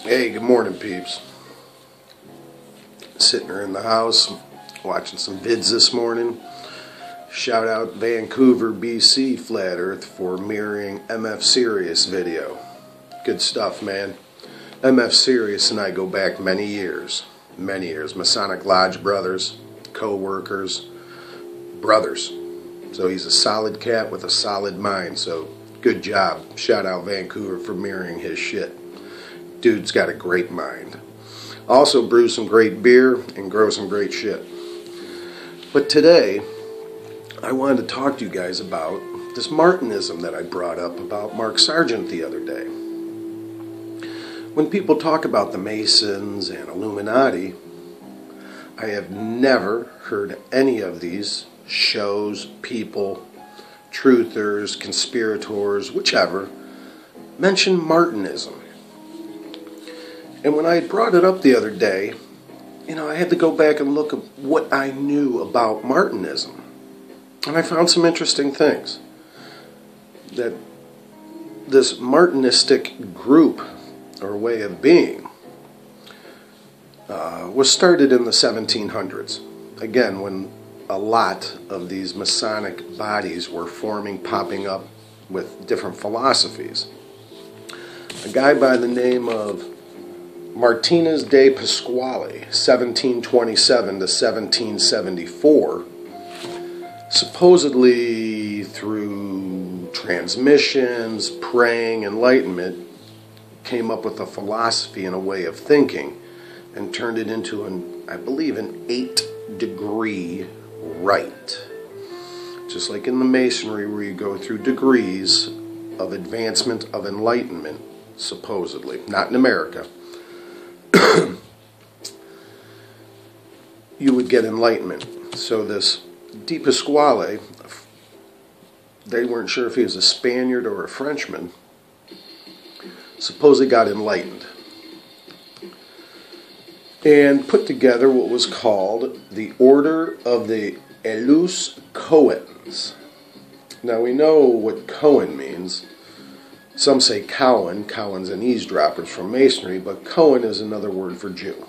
Hey, good morning, peeps. Sitting here in the house, watching some vids this morning. Shout out Vancouver, BC, Flat Earth for mirroring MF Sirius video. Good stuff, man. MF Sirius and I go back many years. Masonic Lodge brothers, co-workers, brothers. So he's a solid cat with a solid mind, so good job. Shout out Vancouver for mirroring his shit. Dude's got a great mind. Also brew some great beer and grow some great shit. But today, I wanted to talk to you guys about this Martinism that I brought up about Mark Sargent the other day. When people talk about the Masons and Illuminati, I have never heard any of these shows, people, truthers, conspirators, whichever, mention Martinism. And when I had brought it up the other day, I had to go back and look at what I knew about Martinism. And I found some interesting things. That this Martinistic group, or way of being, was started in the 1700s. Again, when a lot of these Masonic bodies were forming, popping up with different philosophies. A guy by the name of Martinez de Pasquale, 1727 to 1774, supposedly through transmissions, praying, enlightenment, came up with a philosophy and a way of thinking and turned it into, I believe, an 8-degree rite. Just like in the Masonry where you go through degrees of advancement of enlightenment, supposedly. Not in America. You would get enlightenment. So this De Pasquale, they weren't sure if he was a Spaniard or a Frenchman, supposedly got enlightened and put together what was called the Order of the Elus Cohens. Now we know what Cohen means. Some say Cowan. Cowan's an eavesdropper from Masonry, but Cohen is another word for Jew.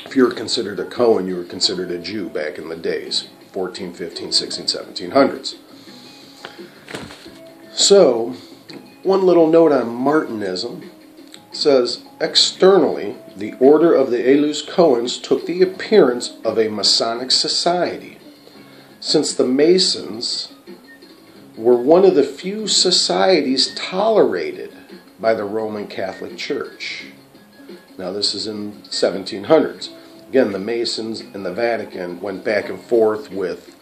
If you were considered a Cohen, you were considered a Jew back in the days, 14, 15, 16, 1700s. So, one little note on Martinism says, externally, the Order of the Elus Cohens took the appearance of a Masonic society, since the Masons were one of the few societies tolerated by the Roman Catholic Church. Now this is in 1700s. Again, the Masons and the Vatican went back and forth with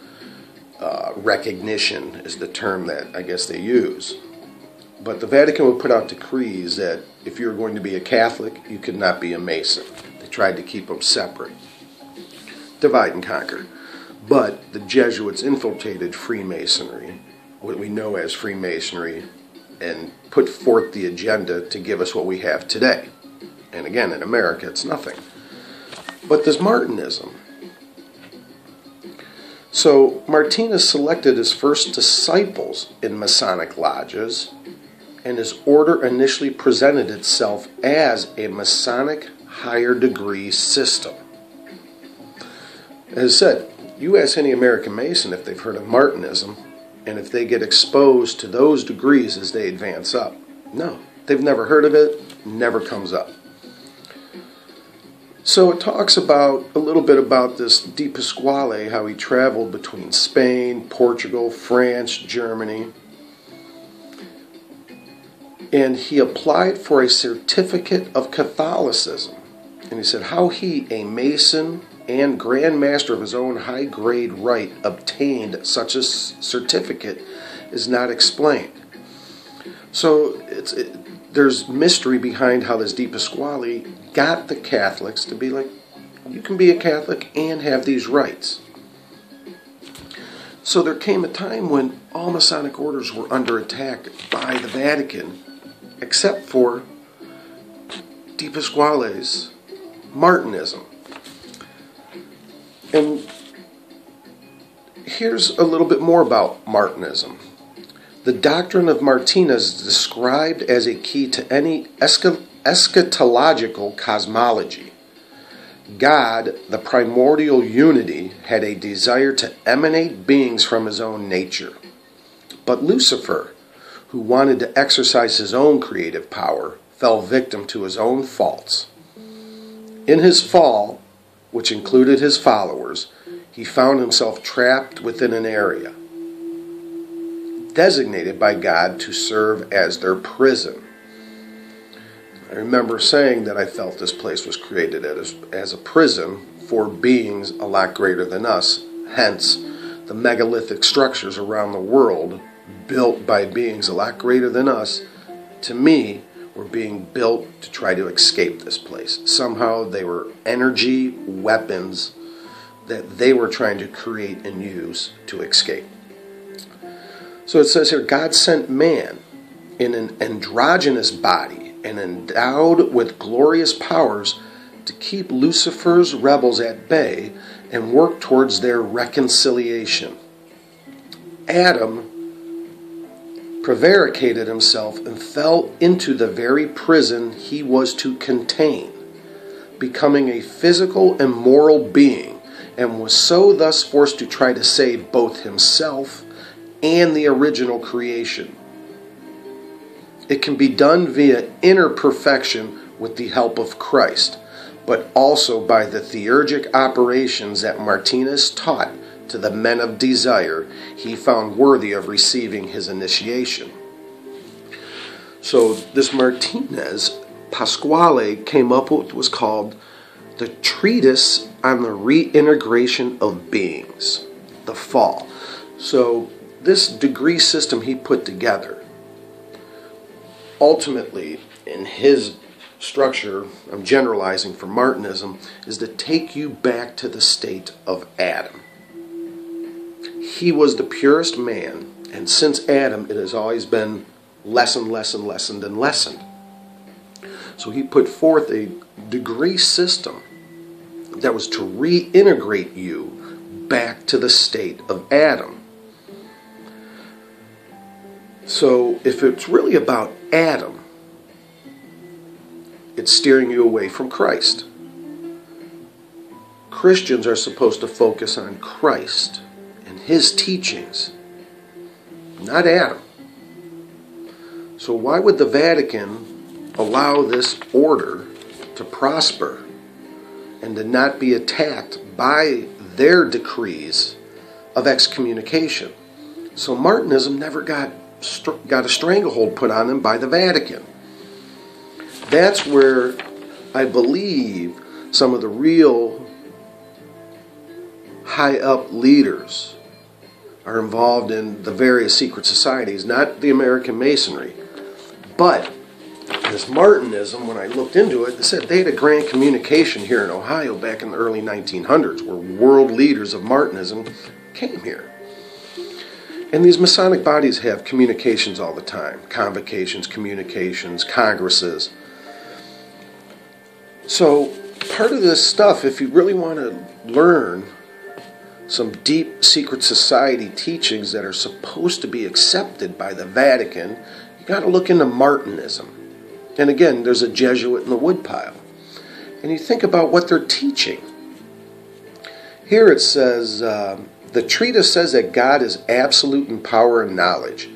recognition is the term that I guess they use. But the Vatican would put out decrees that if you were going to be a Catholic, you could not be a Mason. They tried to keep them separate. Divide and conquer. But the Jesuits infiltrated Freemasonry, what we know as Freemasonry, and put forth the agenda to give us what we have today. And again, in America, it's nothing. But there's Martinism. So Martinez selected his first disciples in Masonic lodges, and his order initially presented itself as a Masonic higher degree system. As I said, you ask any American Mason if they've heard of Martinism, and if they get exposed to those degrees as they advance up. No, they've never heard of it, never comes up. So it talks about a little bit about this De Pasquale, how he traveled between Spain, Portugal, France, Germany, and he applied for a certificate of Catholicism. And he said how he, a Mason and Grand Master of his own high-grade rite, obtained such a certificate is not explained. So there's mystery behind how this De Pasquale got the Catholics to be like, you can be a Catholic and have these rights. So there came a time when all Masonic orders were under attack by the Vatican, except for De Pasquale's Martinism. And here's a little bit more about Martinism. The doctrine of Martinez is described as a key to any eschatological cosmology. God, the primordial unity, had a desire to emanate beings from his own nature. But Lucifer, who wanted to exercise his own creative power, fell victim to his own faults. In his fall, which included his followers, he found himself trapped within an area designated by God to serve as their prison. I remember saying that I felt this place was created as a prison for beings a lot greater than us. Hence, the megalithic structures around the world built by beings a lot greater than us, to me, were being built to try to escape this place. Somehow they were energy weapons that they were trying to create and use to escape. So it says here, God sent man in an androgynous body and endowed with glorious powers to keep Lucifer's rebels at bay and work towards their reconciliation. Adam prevaricated himself and fell into the very prison he was to contain, becoming a physical and moral being, and was so thus forced to try to save both himself and the original creation. It can be done via inner perfection with the help of Christ, but also by the theurgic operations that Martinist taught to the men of desire he found worthy of receiving his initiation. So this Martinez Pasquale came up with what was called the Treatise on the Reintegration of Beings, the Fall. So this degree system he put together, ultimately in his structure, I'm generalizing for Martinism, is to take you back to the state of Adam. He was the purest man, and since Adam it has always been lessened, and lessened. So he put forth a degree system that was to reintegrate you back to the state of Adam. So if it's really about Adam, it's steering you away from Christ. Christians are supposed to focus on Christ and his teachings, not Adam. So why would the Vatican allow this order to prosper and to not be attacked by their decrees of excommunication? So Martinism never got a stranglehold put on them by the Vatican. That's where I believe some of the real high up leaders are involved in the various secret societies, not the American Masonry. But this Martinism, when I looked into it, it said they had a grand communication here in Ohio back in the early 1900s where world leaders of Martinism came here. And these Masonic bodies have communications all the time. Convocations, communications, congresses. So part of this stuff, if you really want to learn some deep secret society teachings that are supposed to be accepted by the Vatican, you got to look into Martinism. And again, there's a Jesuit in the woodpile. And you think about what they're teaching. Here it says, the treatise says that God is absolute in power and knowledge.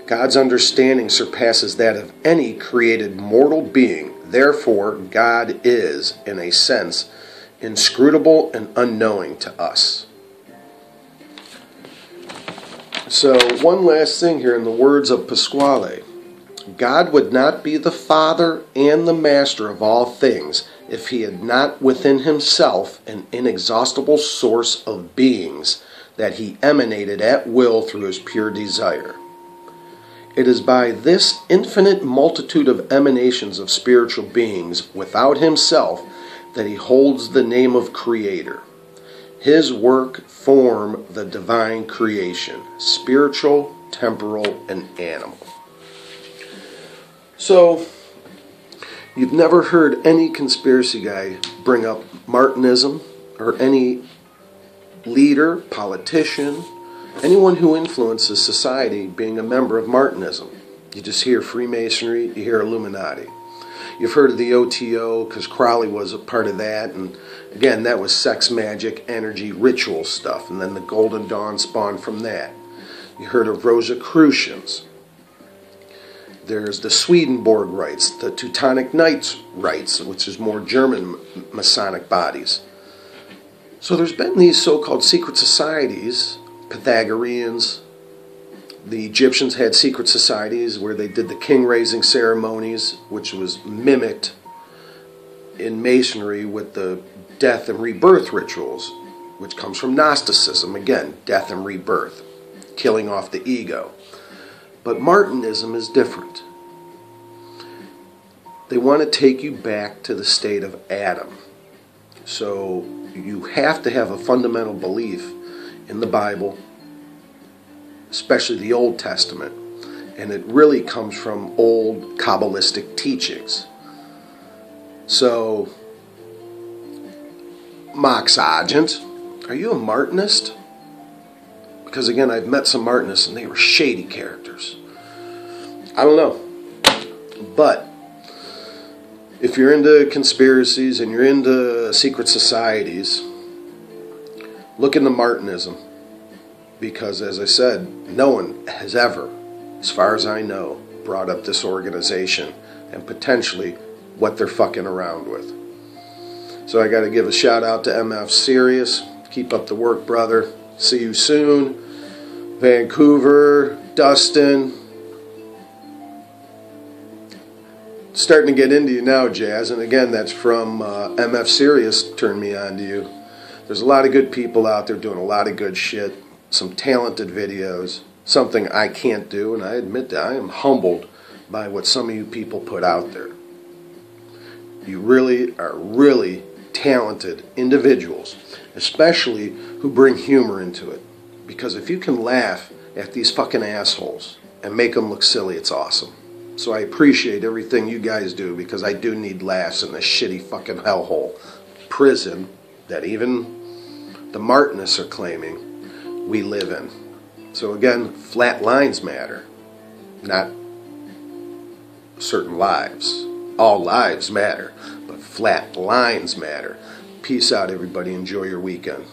God's understanding surpasses that of any created mortal being. Therefore, God is, in a sense, inscrutable and unknowing to us. So, one last thing here in the words of Pasquale. God would not be the Father and the Master of all things if he had not within himself an inexhaustible source of beings that he emanated at will through his pure desire. It is by this infinite multitude of emanations of spiritual beings without himself that he holds the name of Creator. His work form the divine creation, spiritual, temporal, and animal. So, you've never heard any conspiracy guy bring up Martinism or any leader, politician, anyone who influences society being a member of Martinism. You just hear Freemasonry, you hear Illuminati. You've heard of the OTO, because Crowley was a part of that, and again, that was sex, magic, energy, ritual stuff, and then the Golden Dawn spawned from that. You heard of Rosicrucians. There's the Swedenborg rites, the Teutonic Knights rites, which is more German Masonic bodies. So there's been these so-called secret societies, Pythagoreans. The Egyptians had secret societies where they did the king-raising ceremonies, which was mimicked in Masonry with the death and rebirth rituals, which comes from Gnosticism. Again, death and rebirth, killing off the ego. But Martinism is different. They want to take you back to the state of Adam. So you have to have a fundamental belief in the Bible, especially the Old Testament. And it really comes from old Kabbalistic teachings. So, mock sargent, are you a Martinist? Because again, I've met some Martinists and they were shady characters. I don't know. But if you're into conspiracies and you're into secret societies, look into Martinism. Because as I said, no one has ever, as far as I know, brought up this organization and potentially what they're fucking around with. So I got to give a shout out to MF Sirius. Keep up the work, brother. See you soon. Vancouver, Dustin. Starting to get into you now, Jazz. And again, that's from MF Sirius turned me on to you. There's a lot of good people out there doing a lot of good shit. Some talented videos. Something I can't do. And I admit that I am humbled by what some of you people put out there. You really are really talented individuals. Especially who bring humor into it. Because if you can laugh at these fucking assholes and make them look silly, it's awesome. So I appreciate everything you guys do, because I do need laughs in this shitty fucking hellhole prison that even the Martinists are claiming we live in. So again, flat lines matter, not certain lives. All lives matter, but flat lines matter. Peace out, everybody. Enjoy your weekend.